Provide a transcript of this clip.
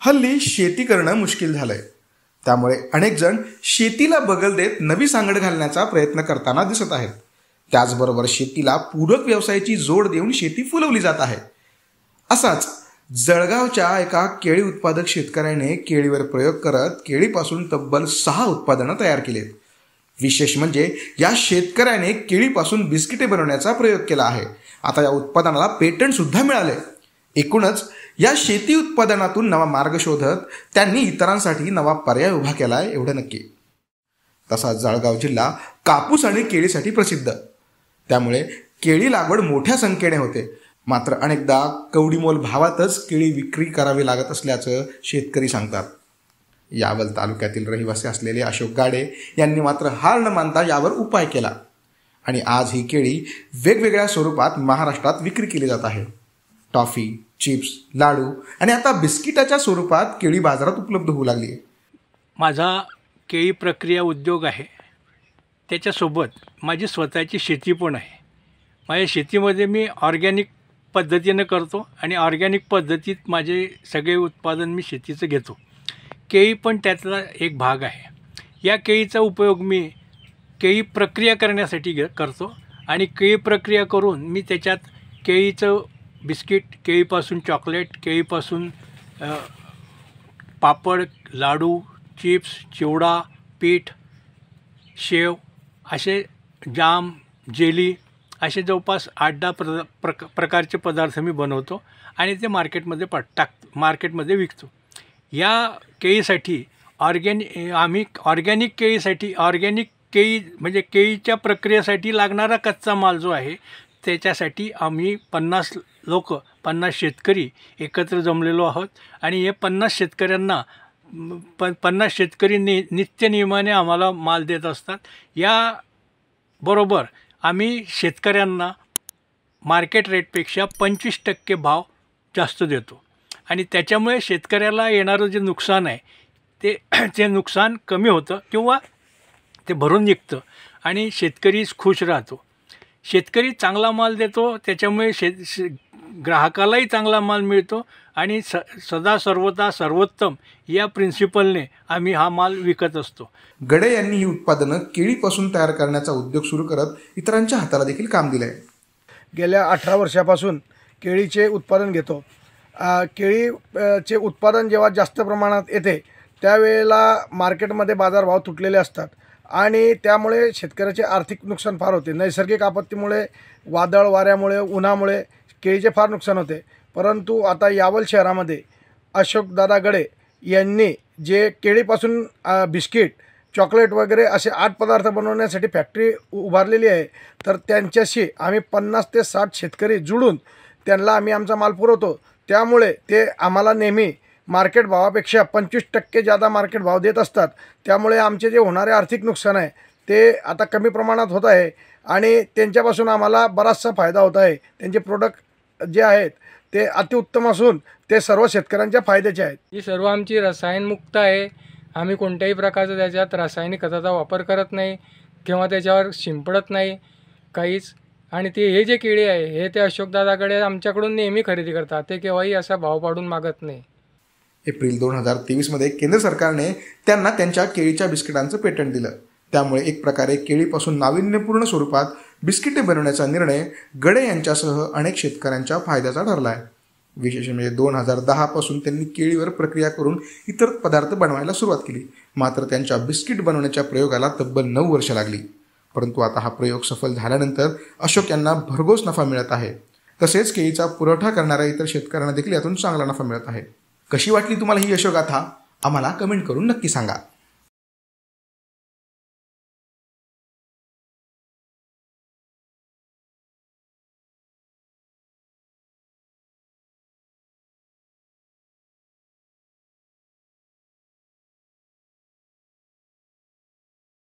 हल्ली शेती करणं मुश्किल झालंय, त्यामुळे अनेक जण शेतीला बगल देत नवी सांगड घालण्याचा प्रयत्न करताना दिसत आहेत. त्याचबरोबर शेतीला पूरक व्यवसायाची जोड देऊन शेती फुलवली जात आहे. असाच जळगावच्या एका केळी उत्पादक शेतकऱ्याने केळीवर प्रयोग करत केळीपासून तब्बल 6 उत्पादनं तयार केलीत. विशेष म्हणजे या शेतकऱ्याने केळीपासून बिस्किटे बनवण्याचा प्रयोग केला आहे. आता या उत्पादनाला पेटंट सुद्धा मिळाले. एकूणच या शेती उत्पादनातून नवा मार्ग शोधत त्यांनी इतरांसाठी नवा पर्याय उभा केलाय एवढं नक्की. तसा जळगाव जिल्हा कापूस आणि केळीसाठी प्रसिद्ध, त्यामुळे केळी लागवड मोठ्या संख्येने होते. मात्र अनेकदा कवडीमोल भावातच केळी विक्री करावी लागत असल्याचं शेतकरी सांगतात. यावल तालुक्यातील रहिवासी असलेले अशोक गाडे यांनी मात्र हार न मानता यावर उपाय केला आणि आज ही केळी वेगवेगळ्या स्वरूपात महाराष्ट्रात विक्री केली जात आहे. टॉफी, चिप्स, लाडू आणि आता बिस्किटाच्या स्वरूपात केळी बाजारात उपलब्ध होऊ लागली आहे. माझा केळी प्रक्रिया उद्योग आहे, त्याच्यासोबत माझी स्वतःची शेती पण आहे. माझ्या शेतीमध्ये मी ऑर्गॅनिक पद्धतीनं करतो आणि ऑर्गॅनिक पद्धतीत माझे सगळे उत्पादन मी शेतीचं घेतो. केळी पण त्यातला एक भाग आहे. या केळीचा उपयोग मी केळी प्रक्रिया करण्यासाठी करतो आणि केळी प्रक्रिया करून मी त्याच्यात केळीचं बिस्किट, केळीपासून चॉकलेट, केळीपासून पापड, लाडू, चिप्स, चिवडा, पीठ, शेव, असे जाम, जेली असे जवळपास 8-10 प्रकारचे पदार्थ मी बनवतो आणि ते मार्केटमध्ये विकतो. या केळीसाठी ऑर्गॅनिक केळी म्हणजे केळीच्या प्रक्रियेसाठी लागणारा कच्चा माल जो आहे त्याच्यासाठी आम्ही 50 शेतकरी एकत्र जमलेलो आहोत आणि हे 50 शेतकऱ्यांना 50 शेतकरी नित्यनियमाने आम्हाला माल देत असतात. याबरोबर आम्ही शेतकऱ्यांना मार्केट रेटपेक्षा 25% भाव जास्त देतो आणि त्याच्यामुळे शेतकऱ्याला येणारं जे नुकसान आहे ते नुकसान कमी होतं किंवा ते भरून निघतं आणि शेतकरी खुश राहतो. शेतकरी चांगला माल देतो, त्याच्यामुळे ग्राहकालाही चांगला माल मिळतो आणि सदा सर्वदा सर्वोत्तम या प्रिन्सिपलने आम्ही हा माल विकत असतो. गडे यांनी ही उत्पादनं केळीपासून तयार करण्याचा उद्योग सुरू करत इतरांच्या हाताला देखील काम दिलं आहे. गेल्या 18 वर्षापासून केळीचे उत्पादन घेतो. केळीचे उत्पादन जेव्हा जास्त प्रमाणात येते त्यावेळेला मार्केटमध्ये बाजारभाव तुटलेले असतात आणि त्यामुळे शेतकऱ्याचे आर्थिक नुकसान फार होते. नैसर्गिक आपत्तीमुळे, वादळ वाऱ्यामुळे, उन्हामुळे केळीचे फार नुकसान होते. परंतु आता यावल शहरामध्ये अशोकदादा गडे यांनी जे केळीपासून बिस्किट, चॉकलेट वगैरे असे 8 पदार्थ बनवण्यासाठी फॅक्टरी उभारलेली आहे. तर त्यांच्याशी आम्ही 50 ते 60 शेतकरी जुळून त्यांना आम्ही आमचा माल पुरवतो. त्यामुळे ते आम्हाला नेहमी मार्केट भावापेक्षा 25% जादा मार्केट भाव देत असतात. त्यामुळे आमचे जे होणारे आर्थिक नुकसान आहे ते आता कमी प्रमाणात होत आहे आणि त्यांच्यापासून आम्हाला बराचसा फायदा होत आहे. त्यांचे प्रोडक्ट जे आहेत ते अतिउत्तम असून ते सर्व शेतकऱ्यांच्या फायद्याचे आहेत. ही सर्व आमची रसायनमुक्त आहे. आम्ही कोणत्याही प्रकारचा त्याच्यात रासायनिक खताचा वापर करत नाही किंवा त्याच्यावर शिंपडत नाही काहीच. आणि हे जे केळी आहे हे ते अशोकदादाकडे आमच्याकडून नेहमी खरेदी करतात. ते केव्हाही असा भाव पाडून मागत नाही. एप्रिल 2023 केंद्र सरकारने त्यांना त्यांच्या केळीच्या बिस्किटांचं पेटंट दिलं. त्यामुळे एक प्रकारे केळीपासून नाविन्यपूर्ण स्वरूपात बिस्किटे बनवण्याचा निर्णय गडे यांच्यासह अनेक शेतकऱ्यांच्या फायद्याचा ठरला आहे. विशेष म्हणजे 2010 पासून त्यांनी केळीवर प्रक्रिया करून इतर पदार्थ बनवायला सुरुवात केली. मात्र त्यांच्या बिस्किट बनवण्याच्या प्रयोगाला तब्बल 9 वर्ष लागली. परंतु आता हा प्रयोग सफल झाल्यानंतर अशोक यांना भरघोस नफा मिळत आहे. तसेच केळीचा पुरवठा करणाऱ्या इतर शेतकऱ्यांना देखील यातून चांगला नफा मिळत आहे. कशी वाटली तुम्हाला ही यशोगाथा? आम्हाला कमेंट करून नक्की सांगा.